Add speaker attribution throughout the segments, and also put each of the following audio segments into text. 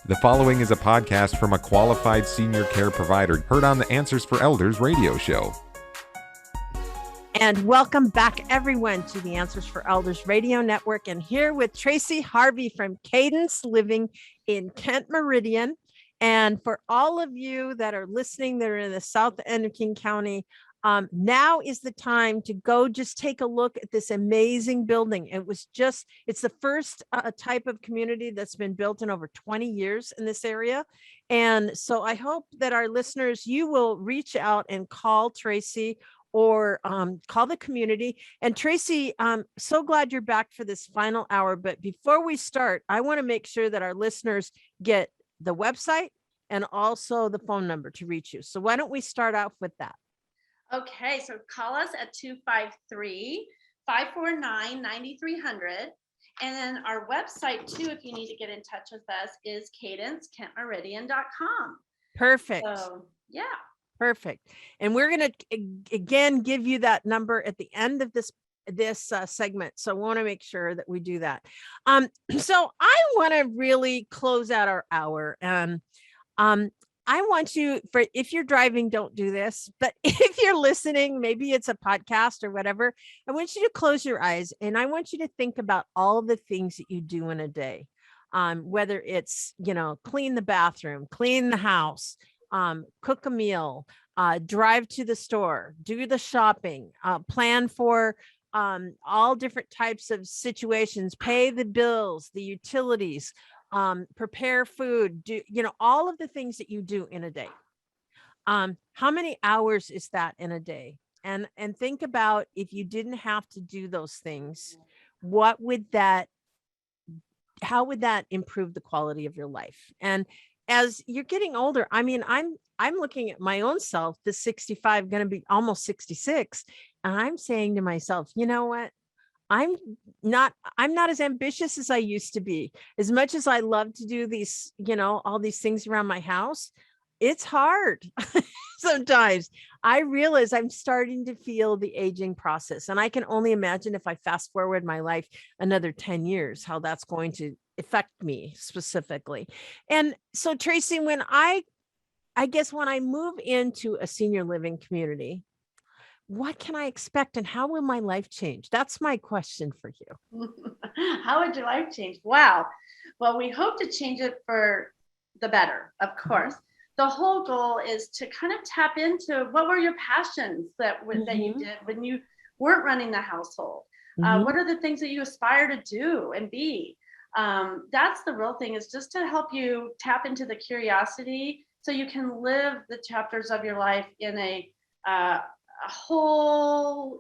Speaker 1: The following is a podcast from a qualified senior care provider heard on the Answers for Elders radio show.
Speaker 2: And welcome back, everyone, to the Answers for Elders radio network. And here with Tracey Harvey from Cadence Living in Kent-Meridian. And for all of you that are listening, that are in the south end of King County, now is the time to go just take a look at this amazing building. It's the first type of community that's been built in over 20 years in this area. And so I hope that our listeners, you will reach out and call Tracey or call the community. And Tracey, I'm so glad you're back for this final hour. But before we start, I want to make sure that our listeners get the website and also the phone number to reach you. So why don't we start off with that?
Speaker 3: Okay, so call us at 253-549-9300. And then our website too, if you need to get in touch with us, is cadencekentmeridian.com.
Speaker 2: Perfect.
Speaker 3: So, yeah.
Speaker 2: Perfect. And we're going to, again, give you that number at the end of this segment. So I want to make sure that we do that. So I want to really close out our hour. And I want you, if you're driving, don't do this, but if you're listening, maybe it's a podcast or whatever, I want you to close your eyes and I want you to think about all the things that you do in a day. Whether it's, clean the bathroom, clean the house, cook a meal, drive to the store, do the shopping, plan for all different types of situations, pay the bills, the utilities, prepare food, do, all of the things that you do in a day. How many hours is that in a day? And think about if you didn't have to do those things, how would that improve the quality of your life? And as you're getting older, I mean, I'm looking at my own self, the 65, going to be almost 66. And I'm saying to myself, you know what? I'm not as ambitious as I used to be. As much as I love to do these, all these things around my house, it's hard. Sometimes I realize I'm starting to feel the aging process. And I can only imagine if I fast forward my life another 10 years, how that's going to affect me specifically. And so Tracey, when I guess when I move into a senior living community, what can I expect and how will my life change? That's my question for you.
Speaker 3: How would your life change? Wow. Well, we hope to change it for the better, of course. The whole goal is to kind of tap into what were your passions that you did when you weren't running the household. What are the things that you aspire to do and be? That's the real thing, is just to help you tap into the curiosity so you can live the chapters of your life in a whole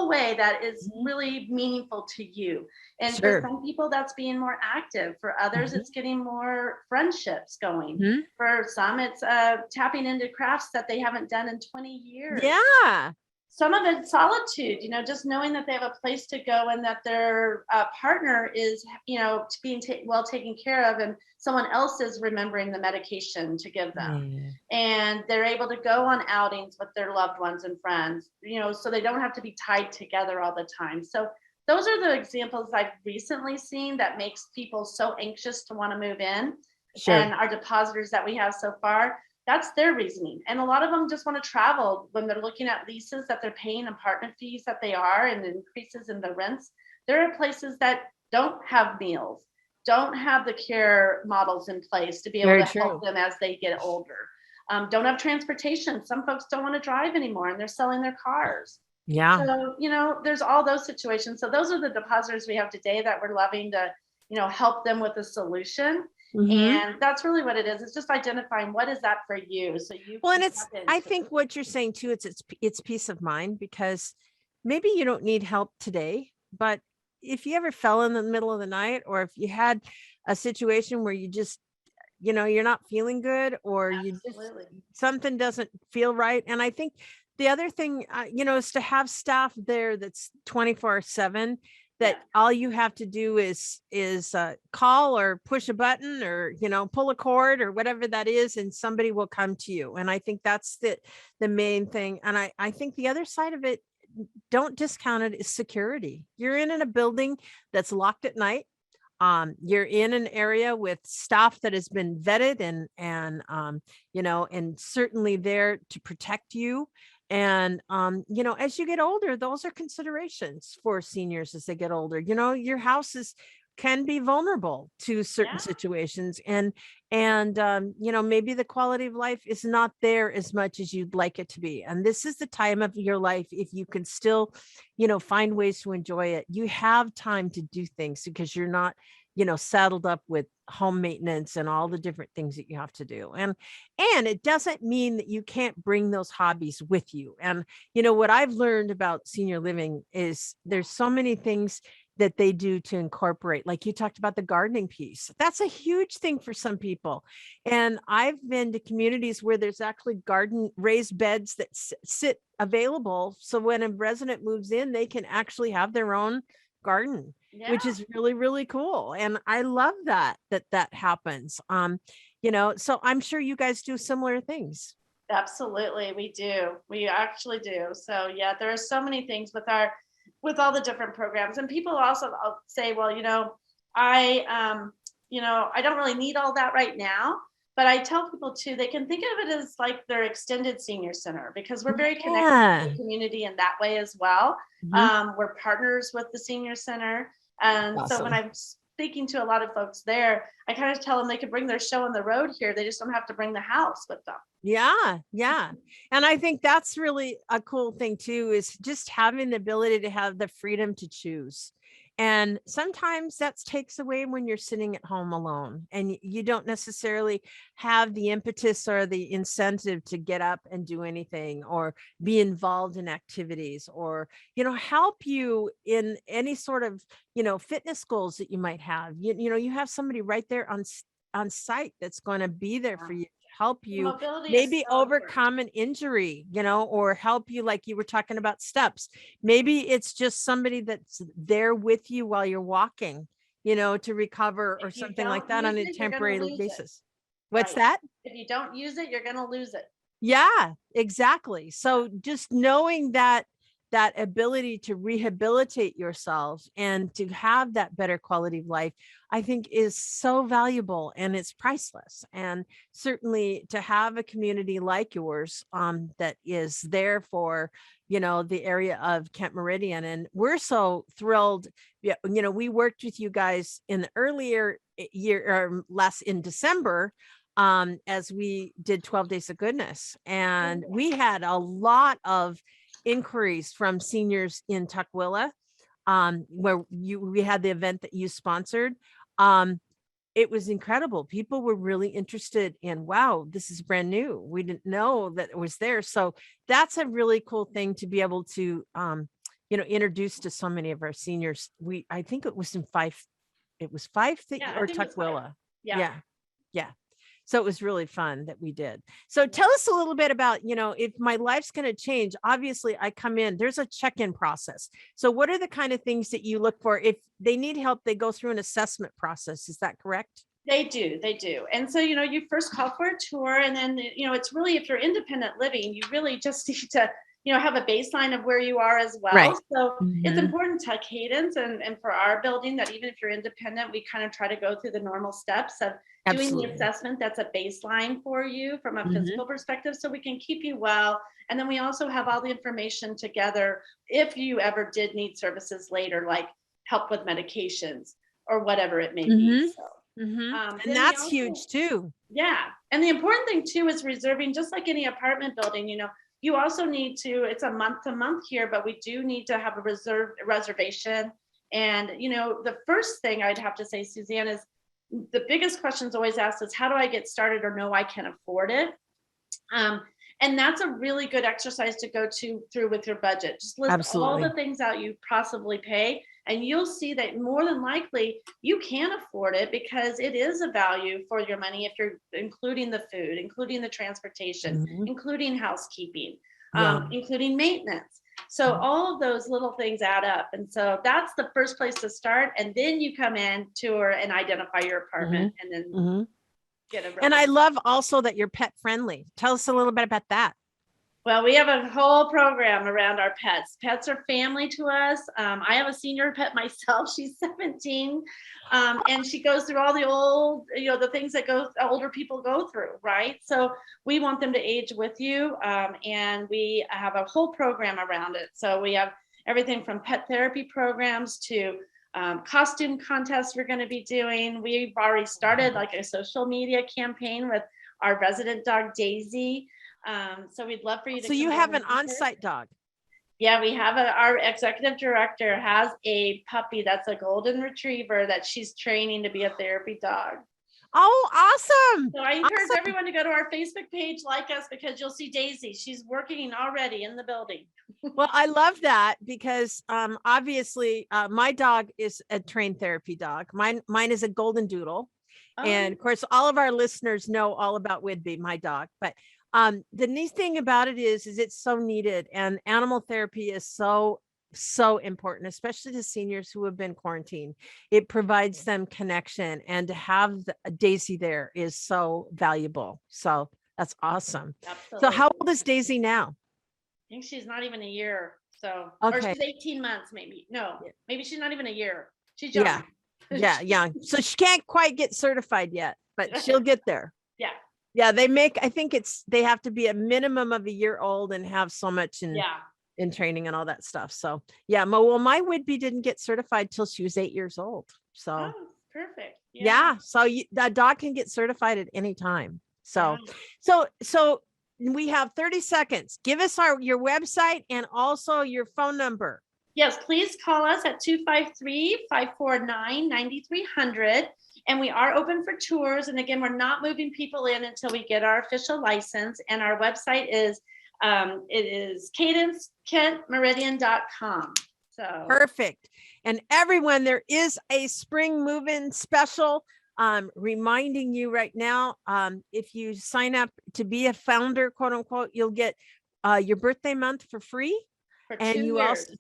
Speaker 3: way that is really meaningful to you. And for some people, that's being more active. For others, it's getting more friendships going. For some, it's tapping into crafts that they haven't done in 20 years.
Speaker 2: Yeah.
Speaker 3: Some of it's solitude, just knowing that they have a place to go and that their partner is, being well taken care of, and someone else is remembering the medication to give them. And they're able to go on outings with their loved ones and friends, so they don't have to be tied together all the time. So those are the examples I've recently seen that makes people so anxious to want to move in. And our depositors that we have so far, that's their reasoning. And a lot of them just want to travel when they're looking at leases that they're paying, apartment fees that they are, and increases in the rents. There are places that don't have meals, don't have the care models in place to be able to help them as they get older. Don't have transportation. Some folks don't want to drive anymore and they're selling their cars.
Speaker 2: Yeah.
Speaker 3: So, there's all those situations. So those are the depositors we have today that we're loving to, help them with a solution. And that's really what it is. It's just identifying what is that for you. So you. Well, and
Speaker 2: I think what you're saying too, it's peace of mind, because maybe you don't need help today, but if you ever fell in the middle of the night, or if you had a situation where you just, you're not feeling good, or you just, something doesn't feel right. And I think the other thing, is to have staff there that's 24/7. That all you have to do is call or push a button or, pull a cord or whatever that is, and somebody will come to you. And I think that's the main thing. And I think the other side of it, don't discount it, is security. You're in a building that's locked at night. You're in an area with staff that has been vetted and you know, and certainly there to protect you. And you know, as you get older, those are considerations for seniors as they get older. You know, your house can be vulnerable to certain
Speaker 3: Yeah.
Speaker 2: situations, and you know, maybe the quality of life is not there as much as you'd like it to be. And this is the time of your life, if you can still, you know, find ways to enjoy it, you have time to do things because you're not, you know, saddled up with home maintenance and all the different things that you have to do. And it doesn't mean that you can't bring those hobbies with you. And you know, what I've learned about senior living is there's so many things that they do to incorporate, like you talked about the gardening piece. That's a huge thing for some people. And I've been to communities where there's actually garden raised beds that sit available. So when a resident moves in, they can actually have their own garden, which
Speaker 3: Yeah.
Speaker 2: is really, really cool. And I love that happens. You know, so I'm sure you guys do similar things.
Speaker 3: Absolutely, we do. We actually do. So yeah, there are so many things with all the different programs. And people also say, well, you know, I don't really need all that right now. But I tell people too, they can think of it as like their extended senior center, because we're very connected to
Speaker 2: Yeah.
Speaker 3: the community in that way as well.
Speaker 2: Mhm.
Speaker 3: We're partners with the senior center. And so when
Speaker 2: Awesome.
Speaker 3: I'm speaking to a lot of folks there, I kind of tell them they could bring their show on the road here. They just don't have to bring the house with them.
Speaker 2: Yeah, yeah. And I think that's really a cool thing too, is just having the ability to have the freedom to choose. And sometimes that takes away when you're sitting at home alone and you don't necessarily have the impetus or the incentive to get up and do anything or be involved in activities or, you know, help you in any sort of, you know, fitness goals that you might have. You know, you have somebody right there on site that's going to be there for you, help
Speaker 3: The
Speaker 2: you
Speaker 3: mobility is
Speaker 2: maybe
Speaker 3: so important.
Speaker 2: overcome an injury, you know, or help you, like you were talking about steps. Maybe it's just somebody that's there with you while you're walking, you know, to recover or
Speaker 3: If you
Speaker 2: something like
Speaker 3: don't
Speaker 2: that
Speaker 3: use
Speaker 2: on a
Speaker 3: it, you're gonna
Speaker 2: temporary
Speaker 3: lose it.
Speaker 2: basis. What's
Speaker 3: Right.
Speaker 2: that?
Speaker 3: If you don't use it, you're gonna lose it.
Speaker 2: Yeah, exactly. So just knowing that ability to rehabilitate yourself and to have that better quality of life, I think is so valuable and it's priceless. And certainly to have a community like yours that is there for, you know, the area of Kent-Meridian. And we're so thrilled. Yeah, you know, we worked with you guys in the earlier year or last in December as we did 12 Days of Goodness. And we had a lot of inquiries from seniors in Tukwila, where we had the event that you sponsored. It was incredible. People were really interested in, wow, this is brand new. We didn't know that it was there. So that's a really cool thing to be able to, you know, introduce to so many of our seniors. I think it was it was Fife
Speaker 3: Yeah, I
Speaker 2: or
Speaker 3: think it's fine.
Speaker 2: Tukwila.
Speaker 3: Yeah.
Speaker 2: Yeah. Yeah. So it was really fun that we did. So tell us a little bit about, you know, if my life's going to change, obviously I come in, there's a check-in process. So what are the kind of things that you look for? If they need help, they go through an assessment process. Is that correct?
Speaker 3: They do, they do. And so, you know, you first call for a tour, and then, you know, it's really, if you're independent living, you really just need to, you know, have a baseline of where you are as
Speaker 2: Right.
Speaker 3: well. So it's
Speaker 2: Mhm.
Speaker 3: important to Cadence and for our building that even if you're independent, we kind of try to go through the normal steps of doing the
Speaker 2: Absolutely.
Speaker 3: assessment. That's a baseline for you from a
Speaker 2: Mhm.
Speaker 3: physical perspective, so we can keep you well. And then we also have all the information together if you ever did need services later, like help with medications or whatever it may be.
Speaker 2: Mhm.
Speaker 3: So
Speaker 2: Mhm. And
Speaker 3: then we
Speaker 2: that's
Speaker 3: also,
Speaker 2: huge too.
Speaker 3: yeah. And the important thing too is reserving, just like any apartment building, you know, you also need to, it's a month to month here, but we do need to have a reservation. And, you know, the first thing I'd have to say, Suzanne, is the biggest questions always asked is, how do I get started, or no, I can't afford it? Um, and that's a really good exercise to go through with your budget. Just list all the
Speaker 2: Absolutely.
Speaker 3: things out you possibly pay, and you'll see that more than likely you can afford it, because it is a value for your money if you're including the food, including the transportation,
Speaker 2: Mhm.
Speaker 3: including housekeeping,
Speaker 2: Yeah.
Speaker 3: including maintenance. So all of those little things add up. And so that's the first place to start. And then you come in, tour, and identify your apartment,
Speaker 2: Mhm.
Speaker 3: and then
Speaker 2: Mhm.
Speaker 3: get a
Speaker 2: And I
Speaker 3: reservation.
Speaker 2: love also that you're pet friendly. Tell us a little bit about that.
Speaker 3: Well, we have a whole program around our pets. Pets are family to us. I have a senior pet myself. She's 17, and she goes through all the old, the things that older people go through, right? So we want them to age with you, and we have a whole program around it. So we have everything from pet therapy programs to costume contests we're going to be doing. We've already started like a social media campaign with our resident dog, Daisy. So we'd love for you to.
Speaker 2: So you have an on-site dog?
Speaker 3: Yeah, we have our executive director has a puppy that's a golden retriever that she's training to be a therapy dog.
Speaker 2: Oh, awesome.
Speaker 3: So I encourage everyone to go to our Facebook page, like us, because you'll see Daisy. She's working already in the building.
Speaker 2: Well, I love that because obviously my dog is a trained therapy dog. Mine is a golden doodle. And of course, all of our listeners know all about Whidbey, my dog. But the neat thing about it is it's so needed, and animal therapy is so important, especially to seniors who have been quarantined. It provides them connection, and to have Daisy there is so valuable. So that's awesome.
Speaker 3: Absolutely.
Speaker 2: So how old is Daisy now?
Speaker 3: I think she's not even a year. So,
Speaker 2: okay.
Speaker 3: Or she's 18 months, maybe. No, maybe she's not even a year. She's young.
Speaker 2: Yeah, young. So she can't quite get certified yet, but she'll get there.
Speaker 3: Yeah,
Speaker 2: I think they have to be a minimum of a year old and have so much in training and all that stuff. So my Whidbey didn't get certified till she was 8 years old. So
Speaker 3: perfect.
Speaker 2: So that dog can get certified at any time. So we have 30 seconds. Give us your website and also your phone number.
Speaker 3: Yes, please call us at 253-549-9300. And we are open for tours. And again, we're not moving people in until we get our official license. And our website is Cadence Kent-Meridian.com. So
Speaker 2: perfect. And everyone, there is a spring move-in special. Reminding you right now, if you sign up to be a founder, quote unquote, you'll get your birthday month for free.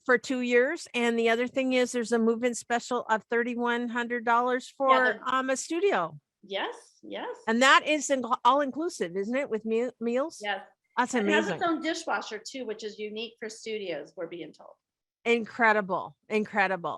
Speaker 2: For 2 years. And the other thing is there's a move-in special of $3,100 for a studio.
Speaker 3: Yes.
Speaker 2: And that is all inclusive, isn't it? With meals?
Speaker 3: Yes.
Speaker 2: That's amazing.
Speaker 3: It has its own dishwasher too, which is unique for studios, we're being told.
Speaker 2: Incredible.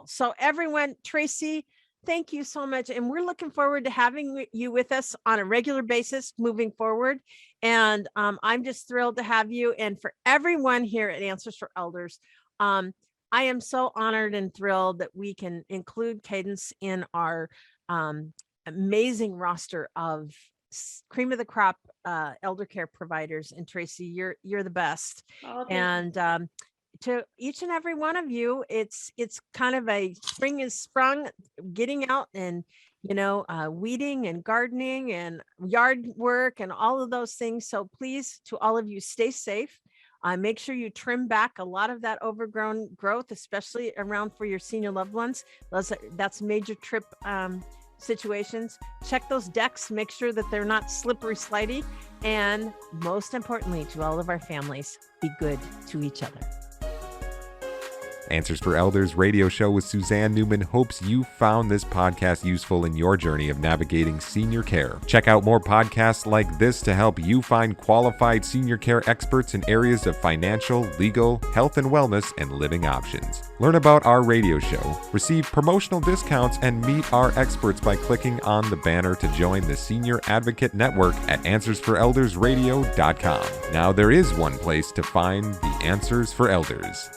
Speaker 2: So everyone, Tracey, thank you so much. And we're looking forward to having you with us on a regular basis moving forward. And I'm just thrilled to have you. And for everyone here at Answers for Elders, I am so honored and thrilled that we can include Cadence in our amazing roster of cream of the crop elder care providers. And Tracey, you're the best. And to each and every one of you, it's kind of a spring is sprung, getting out and weeding and gardening and yard work and all of those things. So please, to all of you, stay safe. Make sure you trim back a lot of that overgrown growth, especially around for your senior loved ones. That's major trip situations. Check those decks, make sure that they're not slippery, slidey. And most importantly, to all of our families, be good to each other.
Speaker 1: Answers for Elders radio show with Suzanne Newman hopes you found this podcast useful in your journey of navigating senior care. Check out more podcasts like this to help you find qualified senior care experts in areas of financial, legal, health and wellness, and living options. Learn about our radio show, receive promotional discounts, and meet our experts by clicking on the banner to join the Senior Advocate Network at AnswersForEldersRadio.com. Now there is one place to find the Answers for Elders.